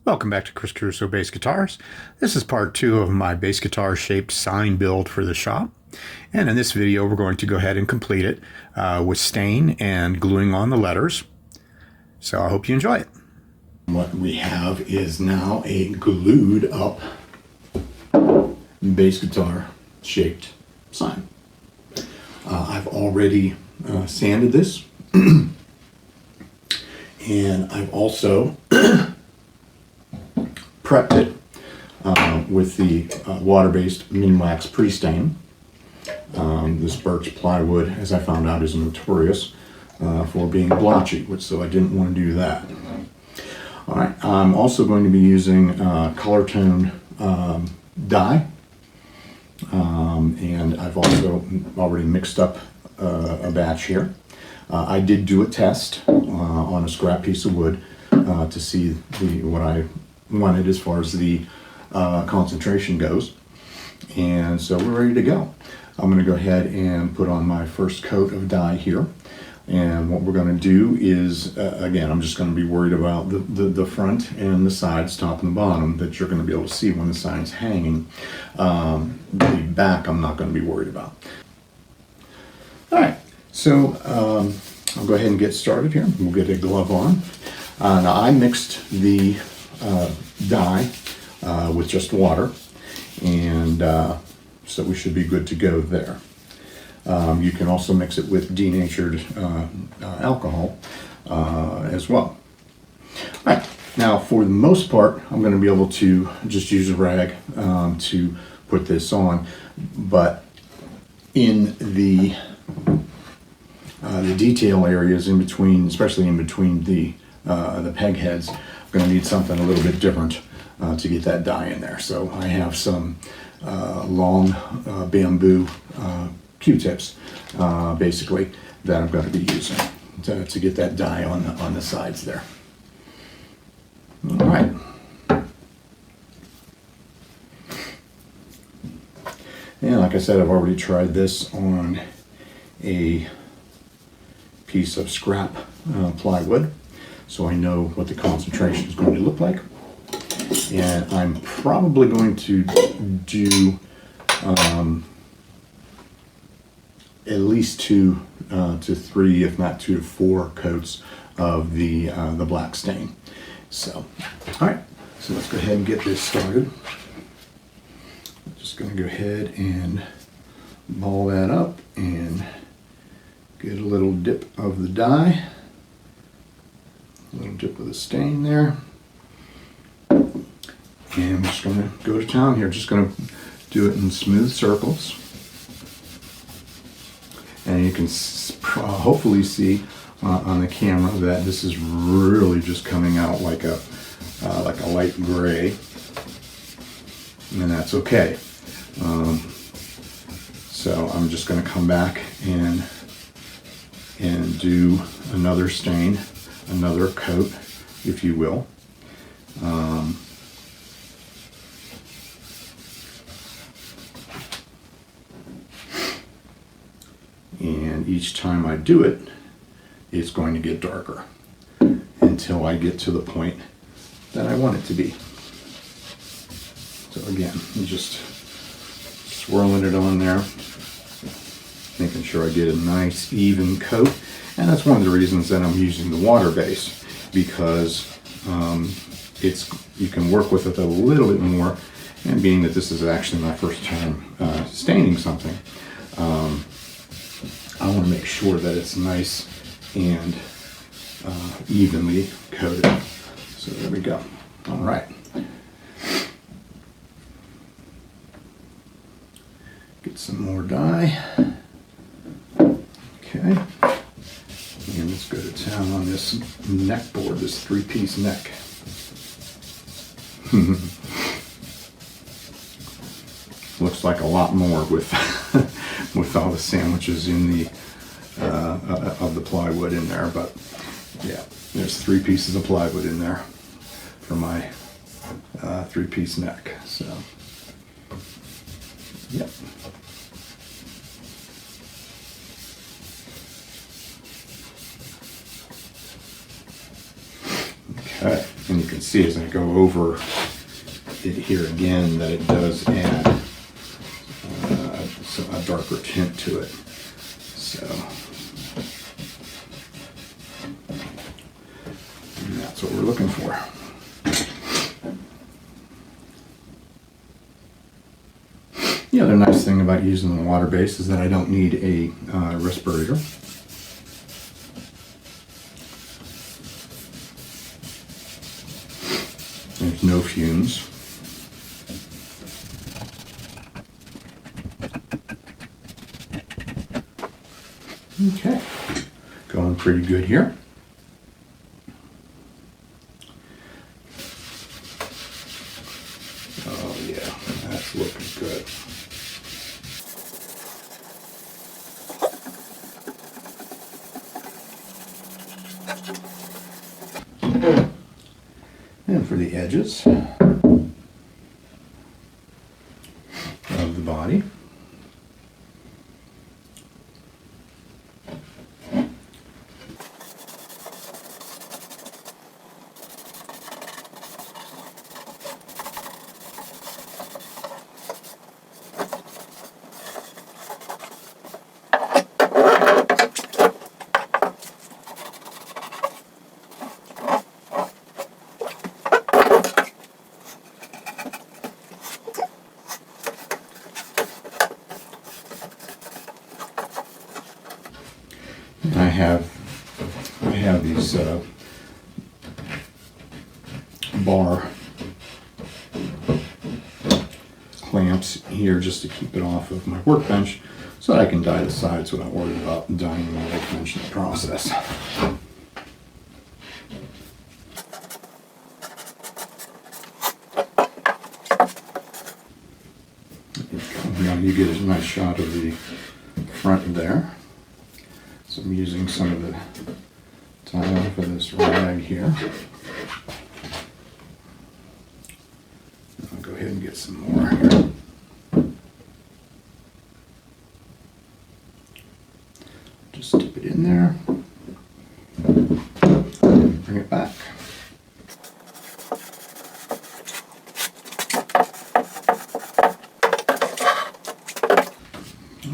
Welcome back to Chris Caruso Bass Guitars. This is part 2 of my bass guitar shaped sign build for the shop. And in this video we're going to go ahead and complete it with stain and gluing on the letters. So I hope you enjoy it. What we have is now a glued up bass guitar shaped sign. I've already sanded this and I've also prepped it with the water-based Minwax pre-stain. This birch plywood, as I found out, is notorious for being blotchy, so I didn't want to do that. All right, I'm also going to be using color tone dye, and I've also already mixed up a batch here. I did do a test on a scrap piece of wood to see what I wanted as far as the concentration goes, and so we're ready to go. I'm going to go ahead and put on my first coat of dye here, and what we're going to do is again, I'm just going to be worried about the front and the sides, top and the bottom, that you're going to be able to see when the sign's hanging. The back I'm not going to be worried about. Alright, so I'll go ahead and get started here. We'll get a glove on. Now I mixed the dye with just water, and so we should be good to go there. You can also mix it with denatured alcohol as well. All right, now for the most part I'm going to be able to just use a rag to put this on, but in the detail areas in between, especially in between the peg heads, I'm going to need something a little bit different to get that dye in there. So I have some long bamboo Q-tips, basically, that I'm going to be using to get that dye on the sides there. All right. And like I said, I've already tried this on a piece of scrap plywood, so I know what the concentration is going to look like. And I'm probably going to do at least 2 to 3, if not 2 to 4 coats of the black stain. So, all right, so let's go ahead and get this started. I'm just going to go ahead and ball that up and get a little dip of the dye, a little dip of the stain there. And I'm just going to go to town here. Just going to do it in smooth circles. And you can hopefully see on the camera that this is really just coming out like a light gray. And that's okay. So I'm just going to come back and do another stain, another coat, if you will. And each time I do it, it's going to get darker until I get to the point that I want it to be. So again, I'm just swirling it on there, making sure I get a nice even coat. And that's one of the reasons that I'm using the water base, because you can work with it a little bit more, and being that this is actually my first time staining something, I want to make sure that it's nice and evenly coated. So there we go. All right. Get some more dye. Okay. And let's go to town on this neck board, this 3-piece neck. Looks like a lot more with with all the sandwiches in the of the plywood in there, but yeah, there's 3 pieces of plywood in there for my 3-piece neck. So, yep. And you can see as I go over it here again that it does add a darker tint to it. So and that's what we're looking for. The other nice thing about using the water base is that I don't need a respirator. There's no fumes. Okay, going pretty good here. Oh yeah, that's looking good. And for the edges of the body, I have these bar clamps here just to keep it off of my workbench so that I can dye the sides without worrying about dyeing my workbench in the process. Now you get a nice shot of the front there. So I'm using some of the tie off of this rag here. I'll go ahead and get some more here. Just dip it in there. Bring it back.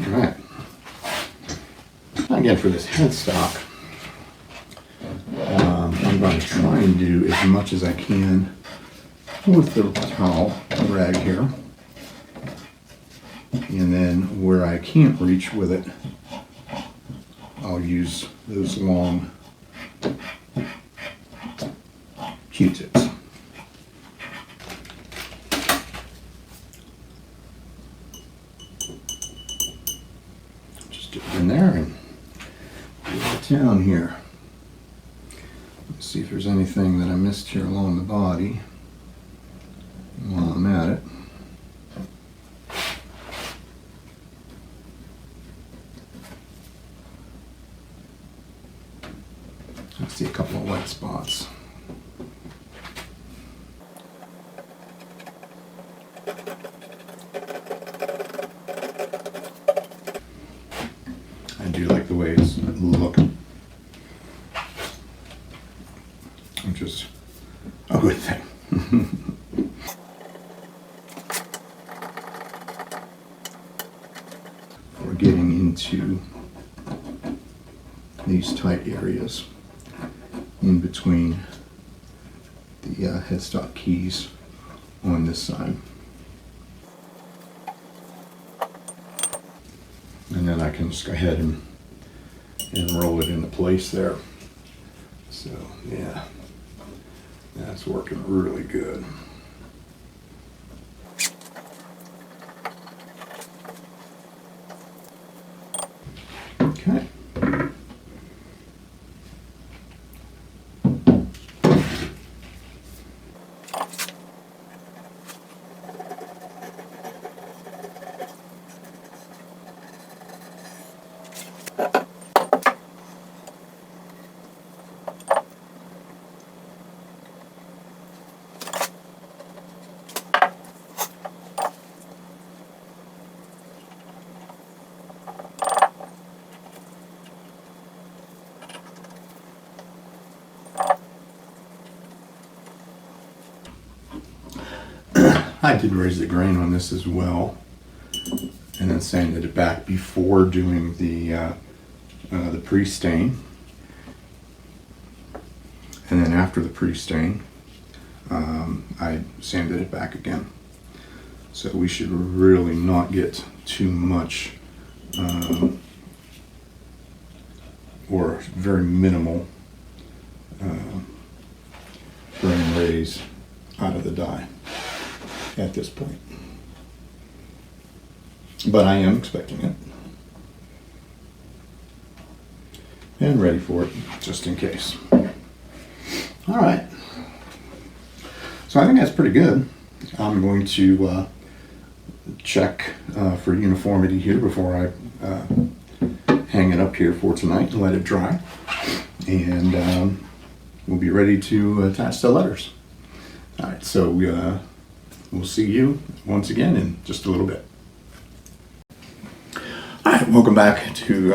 Alright. Again, for this headstock, I'm going to try and do as much as I can with the towel rag here. And then where I can't reach with it, I'll use those long Q-tips. Just dip it in there and down here. Let's see if there's anything that I missed here along the body while I'm at it. I see a couple of white spots. I do like the way it's looking, which is a good thing. We're getting into these tight areas in between the headstock keys on this side. And then I can just go ahead and roll it into place there. So yeah, that's working really good. Okay. I did raise the grain on this as well, and then sanded it back before doing the pre-stain. And then after the pre-stain, I sanded it back again. So we should really not get too much or very minimal grain raise out of the die at this point. But I am expecting it. And ready for it, just in case. All right. So I think that's pretty good. I'm going to check for uniformity here before I hang it up here for tonight and let it dry. And we'll be ready to attach the letters. All right, so we'll see you once again in just a little bit. All right, welcome back to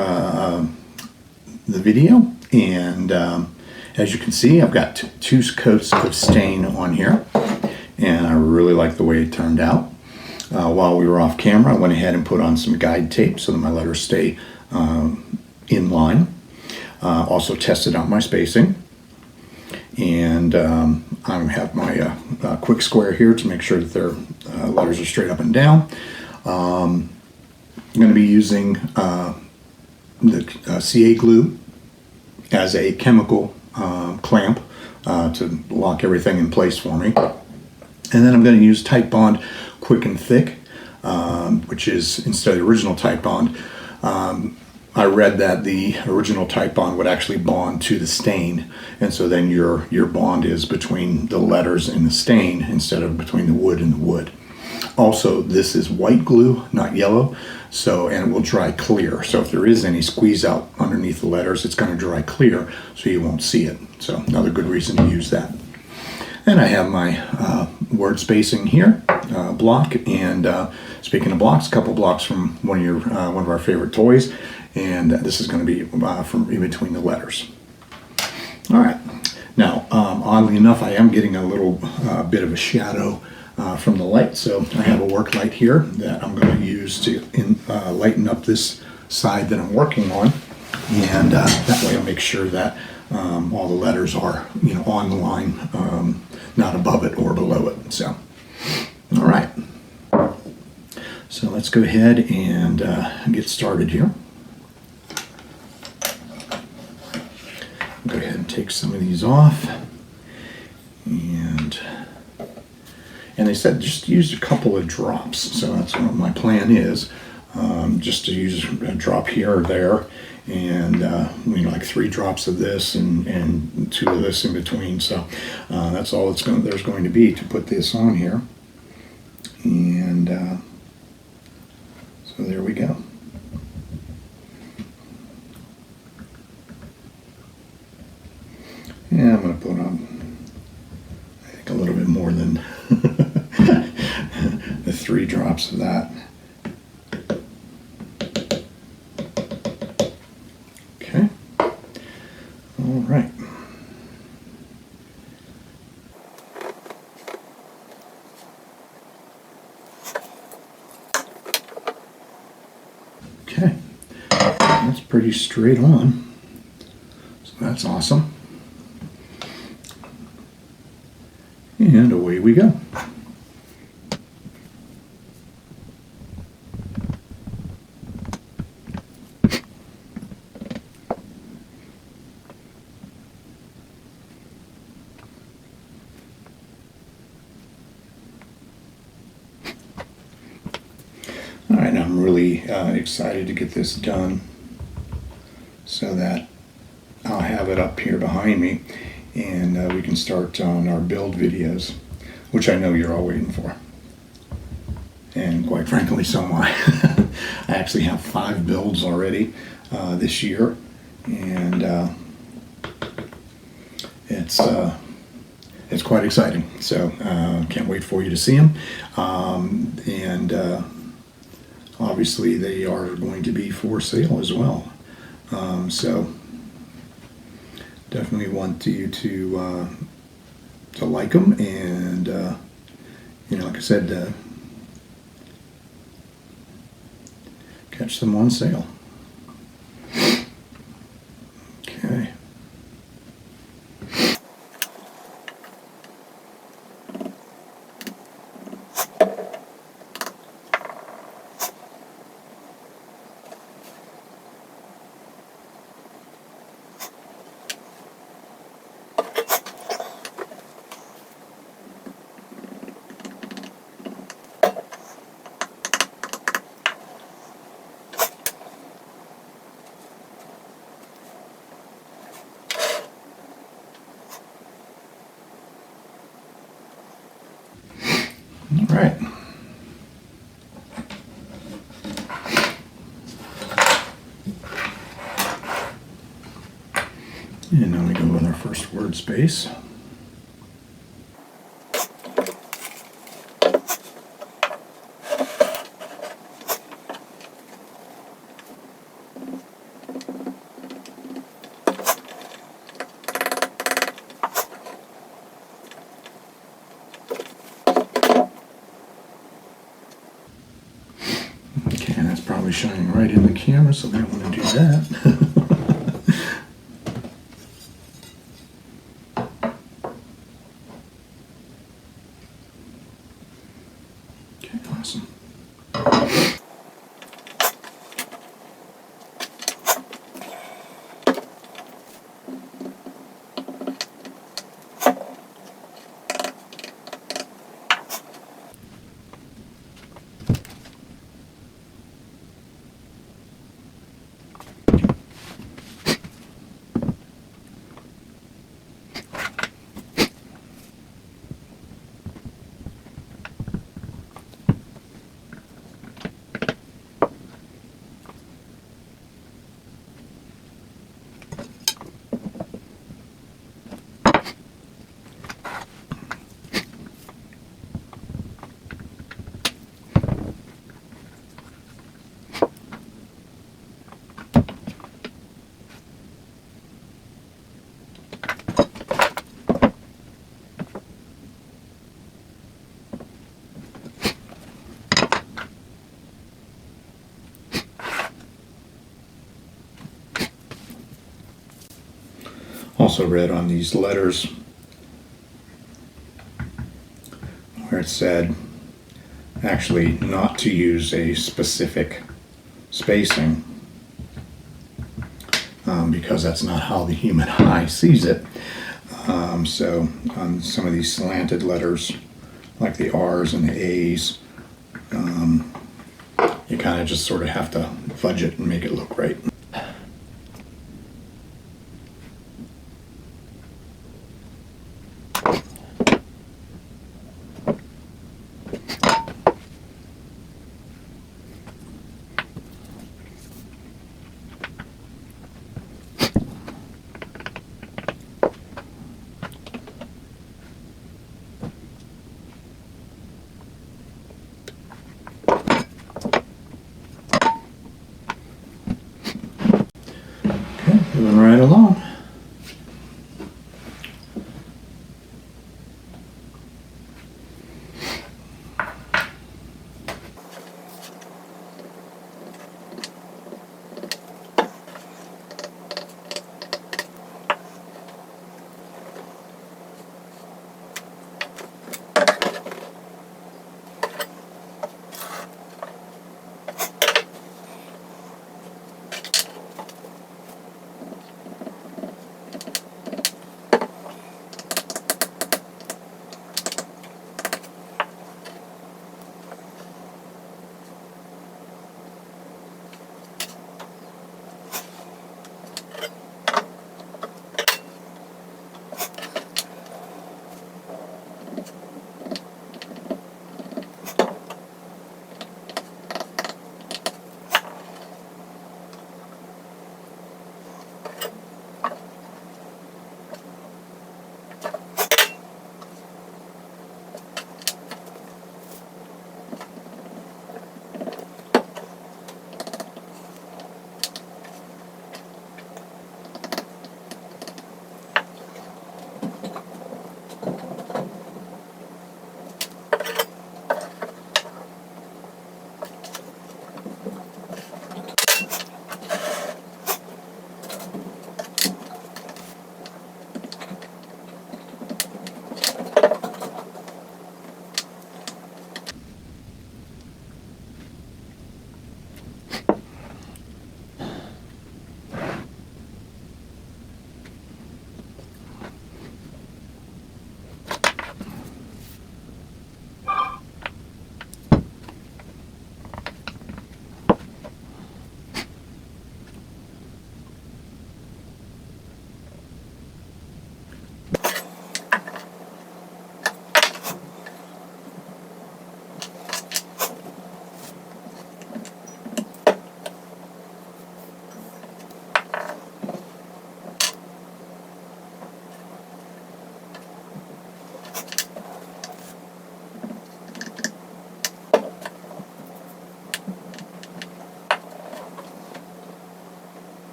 the video. And as you can see, I've got two coats of stain on here, and I really like the way it turned out. While we were off camera, I went ahead and put on some guide tape so that my letters stay in line. Also tested out my spacing, and I have my quick square here to make sure that their letters are straight up and down. I'm going to be using the CA glue as a chemical clamp to lock everything in place for me. And then I'm going to use Titebond Quick and Thick, which is instead of the original Titebond. I read that the original Titebond would actually bond to the stain, and so then your bond is between the letters and the stain instead of between the wood and the wood. Also, this is white glue, not yellow, and it will dry clear. So if there is any squeeze out underneath the letters, it's going to dry clear, so you won't see it. So another good reason to use that. And I have my word spacing here, block. And speaking of blocks, a couple blocks from one of our favorite toys, and this is going to be from in between the letters. All right. Now, oddly enough, I am getting a little bit of a shadow from the light, so I have a work light here that I'm going to use to lighten up this side that I'm working on, and that way I'll make sure that all the letters are on the line, not above it or below it. So, all right. So let's go ahead and get started here. Go ahead and take some of these off, and they said just use a couple of drops, so that's what my plan is, just to use a drop here or there, and like 3 drops of this and 2 of this in between. So that's all there's going to be to put this on here, and so there we go. Yeah, I'm going to put on, I think, a little bit more than the 3 drops of that. Okay. All right. Okay. That's pretty straight on. So that's awesome. And away we go. All right, I'm really excited to get this done so that I'll have it up here behind me, and we can start on our build videos, which I know you're all waiting for. And quite frankly, so am I. I actually have 5 builds already this year, and it's quite exciting. So can't wait for you to see them. And obviously they are going to be for sale as well. So definitely want you to like them like I said, catch them on sale. Okay. All right. And now we go with our first word space. Okay, and that's probably shining right in the camera, so we don't want to do that. Okay, awesome. Also read on these letters where it said actually not to use a specific spacing because that's not how the human eye sees it. So on some of these slanted letters, like the R's and the A's, you kind of just sort of have to fudge it and make it look right.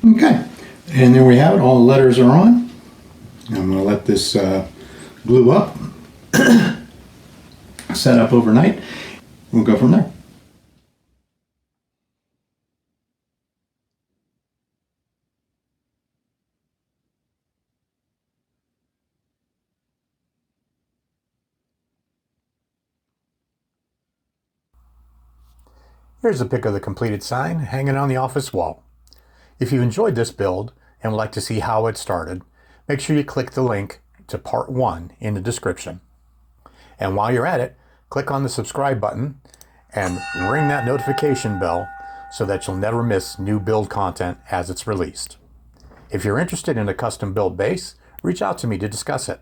Okay, and there we have it. All the letters are on. I'm going to let this glue up, set up overnight. We'll go from there. Here's a pic of the completed sign hanging on the office wall. If you enjoyed this build and would like to see how it started, make sure you click the link to part 1 in the description. And while you're at it, click on the subscribe button and ring that notification bell so that you'll never miss new build content as it's released. If you're interested in a custom build bass, reach out to me to discuss it.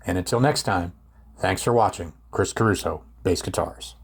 And until next time, thanks for watching. Chris Caruso, Bass Guitars.